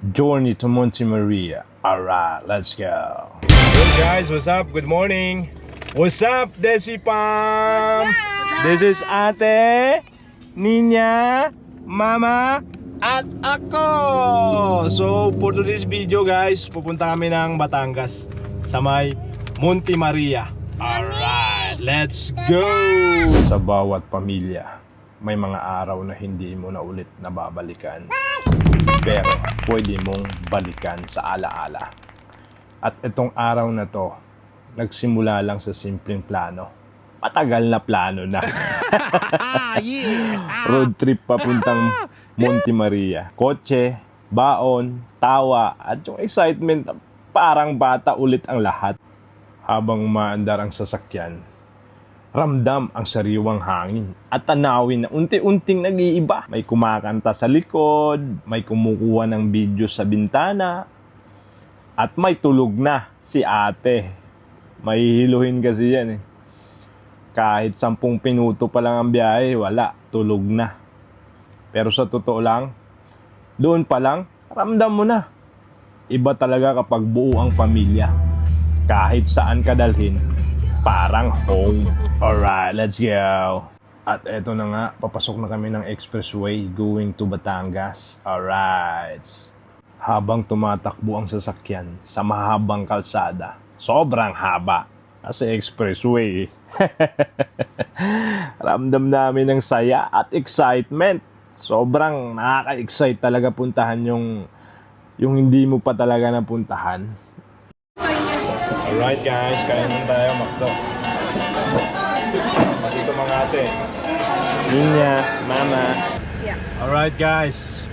journey to Monte Maria. Alright, let's go. Hey guys, what's up? Good morning. What's up, Desi Pam? This is Ate, Ninya, Mama, at ako. So, for today's video guys, pupunta kami ng Batangas sa may Monte Maria. Alright, let's go! Sa bawat pamilya, may mga araw na hindi mo na ulit nababalikan. Pero pwede mong balikan sa alaala. At itong araw na to, nagsimula lang sa simpleng plano. Matagal na plano na. Road trip papuntang Monte Maria. Kotse, baon, tawa, at yung excitement, parang bata ulit ang lahat. Habang umaandar ang sasakyan, ramdam ang sariwang hangin at tanawin na unti-unting nag-iiba. May kumakanta sa likod, may kumukuha ng video sa bintana, at may tulog na si ate. Mahihiluhin kasi yan eh. Kahit 10 minuto pa lang ang biyahe, wala, tulog na. Pero sa totoo lang, doon pa lang, ramdam mo na. Iba talaga kapag buo ang pamilya. Kahit saan ka dalhin, parang home. Alright, let's go. At eto na nga, papasok na kami ng expressway going to Batangas. Alright. Habang tumatakbo ang sasakyan sa mahabang kalsada, sobrang haba kasi expressway. Ramdam namin ng saya at excitement. Sobrang nakaka-excite talaga puntahan yung hindi mo pa talaga napuntahan. Alright guys, kain na tayo, Makdo. Dito mga ate. Ninya, Mama. Yeah. Alright guys,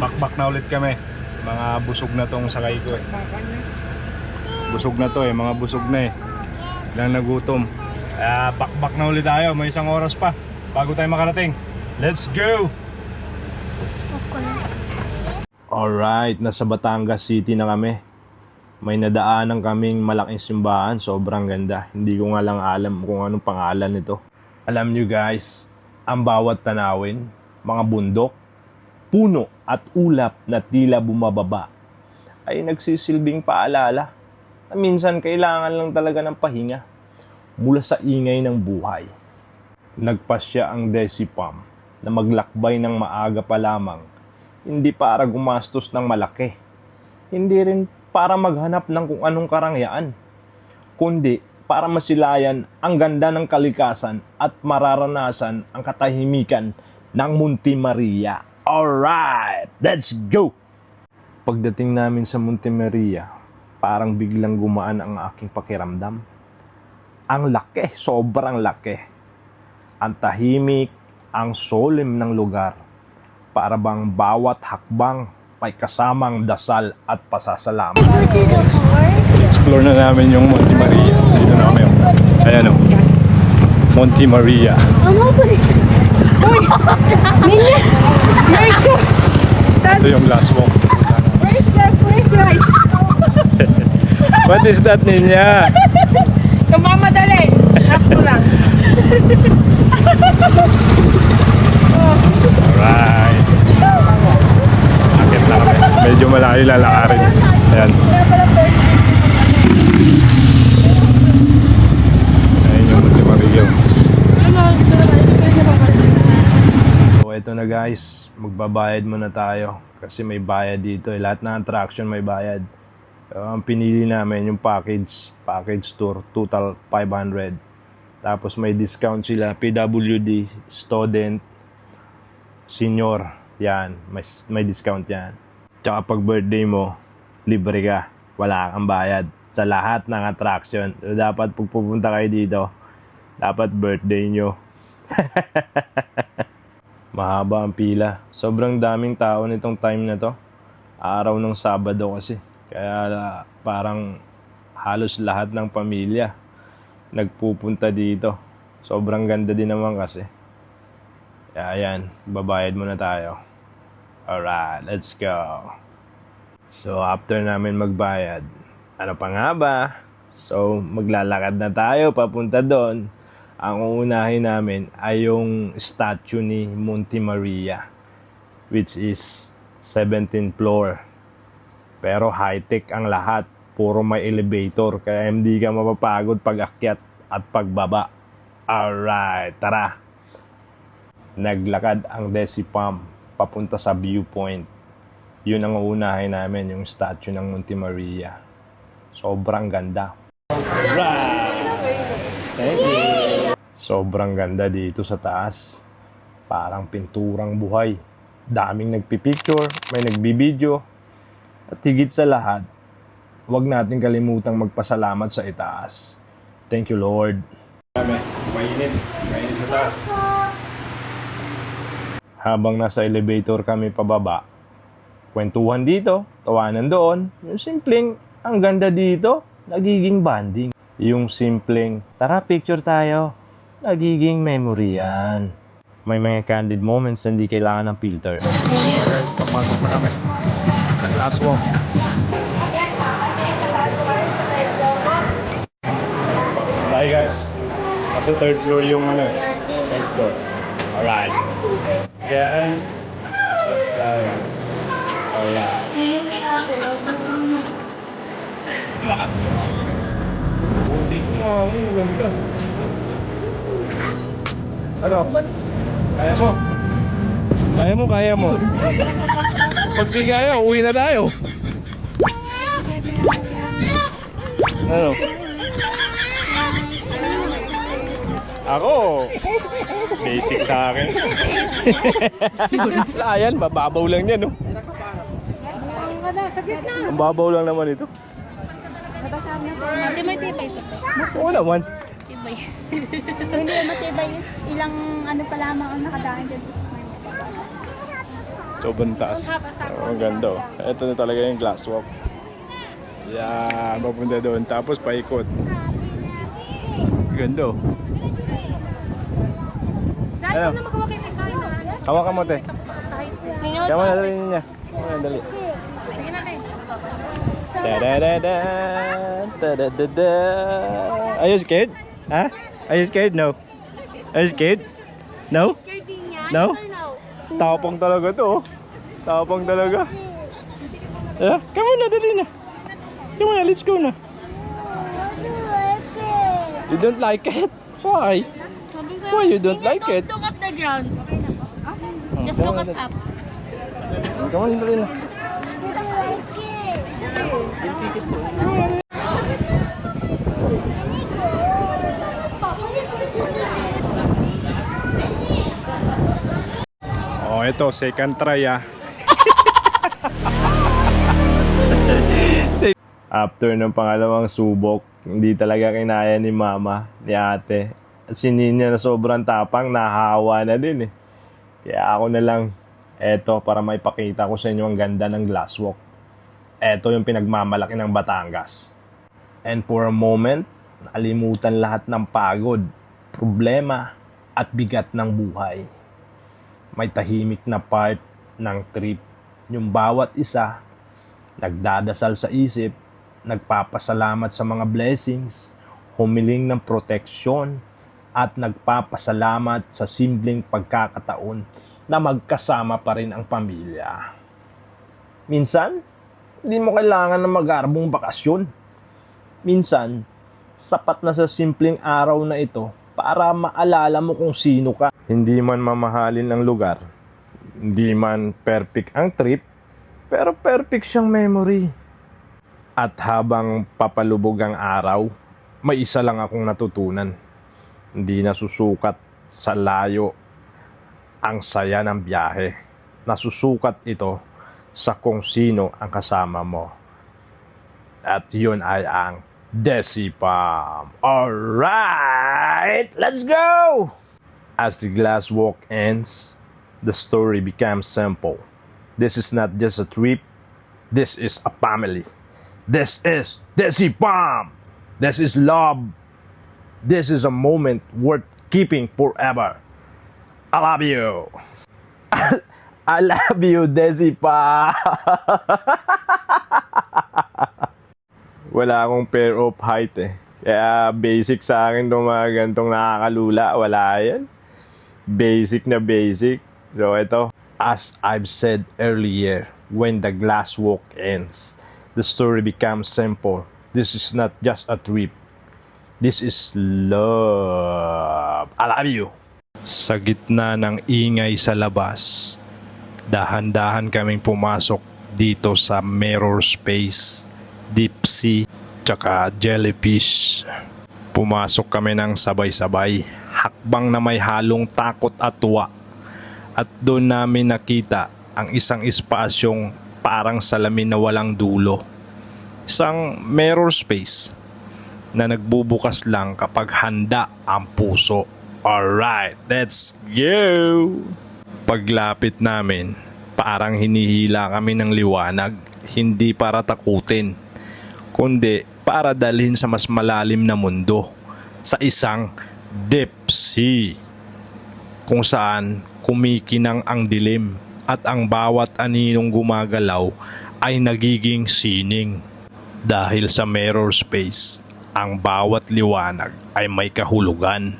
bakbak na ulit kami. Mga busog na tong sakay ko eh. Busog na to eh, mga busog na eh. Lang nagutom. Bakbak na ulit tayo, may 1 oras pa bago tayo makarating. Let's go! Alright, nasa Batangas City na kami. May nadaanan kaming malaking simbahan, sobrang ganda. Hindi ko nga lang alam kung anong pangalan nito. Alam nyo guys, ang bawat tanawin, mga bundok, puno at ulap na tila bumababa ay nagsisilbing paalala na minsan kailangan lang talaga ng pahinga mula sa ingay ng buhay. Nagpasya ang Desi Pam na maglakbay ng maaga pa lamang, hindi para gumastos ng malaki, hindi rin para maghanap ng kung anong karangyaan, kundi para masilayan ang ganda ng kalikasan at mararanasan ang katahimikan ng Monte Maria. Alright, let's go! Pagdating namin sa Monte Maria, parang biglang gumaan ang aking pakiramdam. Ang laki, sobrang laki. Ang tahimik, ang solemn ng lugar. Para bang bawat hakbang may kasamang dasal at pasasalamat. Explore na namin yung Monte Maria. Dito na kami. Ayan o. Monte Maria. Ano ba rin? Uy! Ninya! Ito yung last walk. Where's left? Where's right? What is that, Ninya? Kumamadali! Ako lang. Alright. Akit na kami. Medyo malayo lalakarin. Ayan. Ayan yung Monte Maria. So ito na guys, magbabayad muna tayo kasi may bayad dito. Lahat ng attraction may bayad. Ang pinili namin yung package tour, total 500. Tapos may discount sila, PWD, student, senior. Yan, may discount yan. Tsaka pag birthday mo, libre ka. Wala kang bayad sa lahat ng attraction. So, dapat pag pupunta kayo dito, dapat birthday nyo. Mahaba ang pila. Sobrang daming tao nitong time na to. Araw ng Sabado kasi. Kaya parang halos lahat ng pamilya nagpupunta dito. Sobrang ganda din naman kasi. Kaya ayan, babayad muna tayo. Alright, let's go. So after namin magbayad, ano pa nga ba? So maglalakad na tayo papunta doon. Ang uunahin namin ay yung statue ni Monte Maria, which is 17th floor. Pero high-tech ang lahat. Puro may elevator. Kaya hindi ka mapapagod pag akyat at pagbaba. Alright, tara. Naglakad ang Decipam papunta sa viewpoint. Yun ang uunahin namin, yung statue ng Monte Maria. Sobrang ganda. Alright! Thank you! Sobrang ganda dito sa taas. Parang pinturang buhay. Daming nagpipicture, may nagbibideo. At higit sa lahat, huwag natin kalimutang magpasalamat sa itaas. Thank you, Lord. Mainit sa taas. Habang nasa elevator kami pababa, kwentuhan dito, tawanan doon. Yung simpleng, ang ganda dito, nagiging bonding. Yung simpleng, tara picture tayo, nagiging memory yan. May mga candid moments na hindi kailangan ng filter. Papasok na kami. Last walk. Bye guys. Nasa third floor yung ano eh. Third floor. Alright. Guys. Alright. Buti mo. Ang ganda. Ano? Kaya mo? Kaya mo, kaya mo. Pag di kaya, uwi na tayo. Ano? Ako, basic sa akin. Ayan, mababaw lang yan, no? Ang babaw lang naman ito. Ate, may tibay siya. Oo naman. Tibay. Kung hindi na matibay, ilang ano pa lamang ang nakadaan dyan. Sobrang taas. Ang ganda, oh. Ito na talaga yung glass walk. Yan, papunta doon. Tapos paikot. Ganda, oh. Ano? Hawakan mo, te. Kaya mo na dali niya. Kaya mo na dali. Sige na, te. Da-da-da-da. Da-da-da-da. Are you scared? Ha? Are you scared? No. Are you scared? No? No? Tapang talaga to, oh. Tapang talaga. Yeah, come on na, dali na. Come on na, let's go na. You don't like it? Why? Why you don't like it? Don't look at the ground. Just Come look on, at up. Come on, dali na. Oh, ito, second try, ah. After ng pangalawang subok, hindi talaga kinaya ni mama, ni ate. At si Ninya na sobrang tapang, nahawa na din eh. Kaya ako na lang, eto, para maipakita ko sa inyo ang ganda ng glass walk. Eto yung pinagmamalaki ng Batangas. And for a moment, nakalimutan lahat ng pagod, problema, at bigat ng buhay. May tahimik na part ng trip. Yung bawat isa, nagdadasal sa isip, nagpapasalamat sa mga blessings, humiling ng proteksyon, at nagpapasalamat sa simpleng pagkakataon na magkasama pa rin ang pamilya. Minsan, hindi mo kailangan ng magarbong bakasyon. Minsan, sapat na sa simpleng araw na ito para maalala mo kung sino ka. Hindi man mamahalin ang lugar, hindi man perfect ang trip, pero perfect siyang memory. At habang papalubog ang araw, may isa lang akong natutunan. Hindi nasusukat sa layo ang saya ng biyahe. Nasusukat ito sa kung sino ang kasama mo. At yun ay ang Decipam. Alright, let's go! As the glass walk ends, the story becomes simple. This is not just a trip. This is a family. This is Decipam. This is love. This is a moment worth keeping forever. I love you. I love you, Decipam. Wala akong pair of height eh. Kaya basic sa akin itong mga gantong nakakalula. Wala yan. Basic na basic. So ito, as I've said earlier, when the glass walk ends, the story becomes simple. This is not just a trip. This is love. I love you. Sa gitna ng ingay sa labas, dahan-dahan kaming pumasok dito sa mirror space, deep sea, tsaka jellyfish. Pumasok kami ng sabay-sabay, hakbang na may halong takot at tuwa. At doon namin nakita ang isang espasyong parang salamin na walang dulo. Isang mirror space na nagbubukas lang kapag handa ang puso. Alright, let's go! Paglapit namin, parang hinihila kami ng liwanag, hindi para takutin, kundi para dalhin sa mas malalim na mundo, sa isang deep sea, kung saan kumikinang ang dilim at ang bawat aninong gumagalaw ay nagiging sining. Dahil sa mirror space, ang bawat liwanag ay may kahulugan.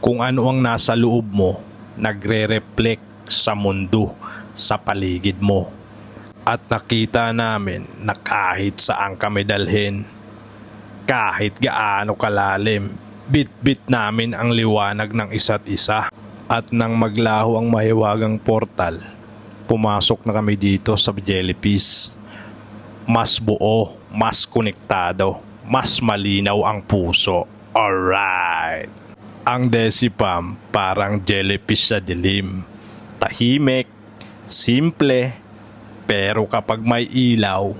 Kung ano ang nasa loob mo, nagre-reflect sa mundo, sa paligid mo. At nakita namin na kahit saan kami dalhin, kahit gaano kalalim, bit-bit namin ang liwanag ng isa't isa. At nang maglaho ang mahiwagang portal, pumasok na kami dito sa jellyfish. Mas buo, mas konektado, mas malinaw ang puso. Alright! Ang Decipam parang jellyfish sa dilim. Tahimik, simple, pero kapag may ilaw,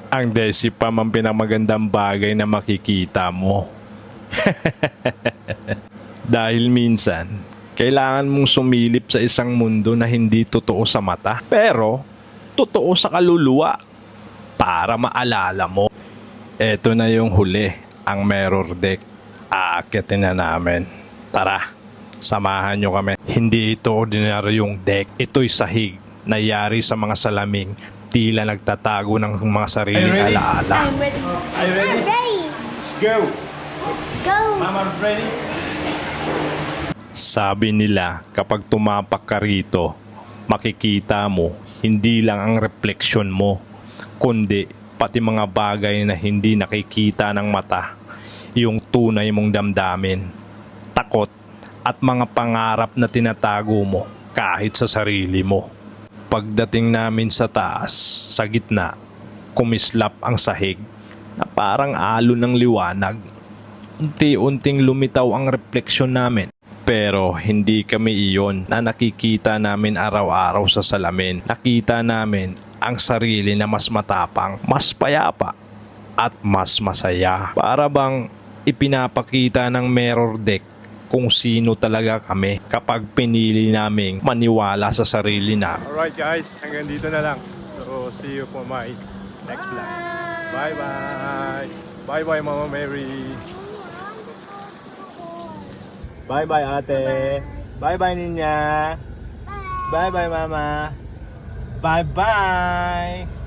ang Decipam ang pinamagandang bagay na makikita mo. Dahil minsan, kailangan mong sumilip sa isang mundo na hindi totoo sa mata, pero totoo sa kaluluwa para maalala mo. Eto na yung huli, ang mirror deck. Aakyatin na namin. Tara, samahan nyo kami. Hindi ito ordinaryong deck. Ito'y sahig na yari sa mga salaming tila nagtatago ng mga sariling alaala. I'm ready. Are you ready? I'm ready. Let's go! Go. Mama, ready? Sabi nila, kapag tumapak ka rito, makikita mo hindi lang ang refleksyon mo, kundi pati mga bagay na hindi nakikita ng mata, yung tunay mong damdamin, takot at mga pangarap na tinatago mo kahit sa sarili mo. Pagdating namin sa taas, sa gitna, kumislap ang sahig na parang alon ng liwanag. Unti-unting lumitaw ang refleksyon namin. Pero hindi kami iyon na nakikita namin araw-araw sa salamin. Nakita namin ang sarili na mas matapang, mas payapa, at mas masaya. Para bang ipinapakita ng mirror deck kung sino talaga kami kapag pinili naming maniwala sa sarili na. Alright guys, hanggang dito na lang. So see you for my next vlog. Bye bye. Bye bye Mama Mary. Bye bye ate. Bye bye Ninya. Bye bye Mama. Bye bye.